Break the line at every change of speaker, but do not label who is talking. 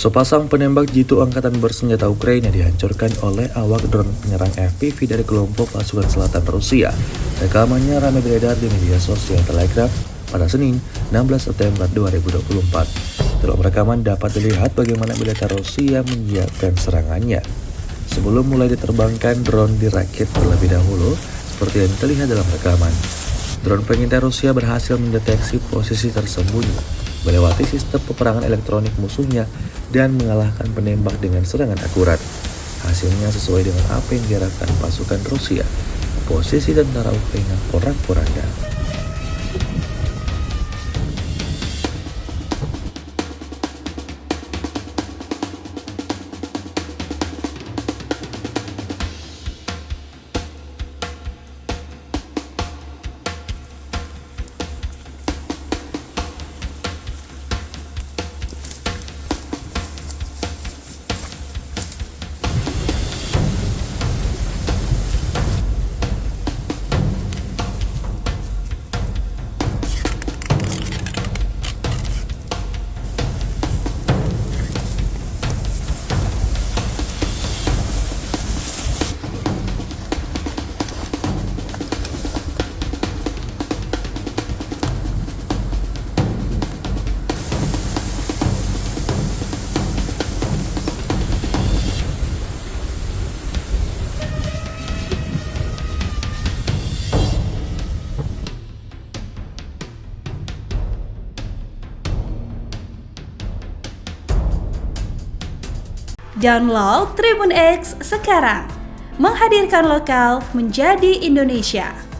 Sepasang penembak jitu angkatan bersenjata Ukraina dihancurkan oleh awak drone penyerang FPV dari kelompok pasukan selatan Rusia. Rekamannya ramai beredar di media sosial Telegram pada Senin, 16 September 2024. Dalam rekaman dapat dilihat bagaimana militer Rusia menyiapkan serangannya. Sebelum mulai diterbangkan, drone dirakit terlebih dahulu, seperti yang terlihat dalam rekaman. Drone pengintai Rusia berhasil mendeteksi posisi tersembunyi, melewati sistem peperangan elektronik musuhnya, dan mengalahkan penembak dengan serangan akurat. Hasilnya sesuai dengan apa yang diharapkan pasukan Rusia. Posisi tentara Ukraina porak-poranda.
Download Tribun X sekarang, menghadirkan lokal menjadi Indonesia.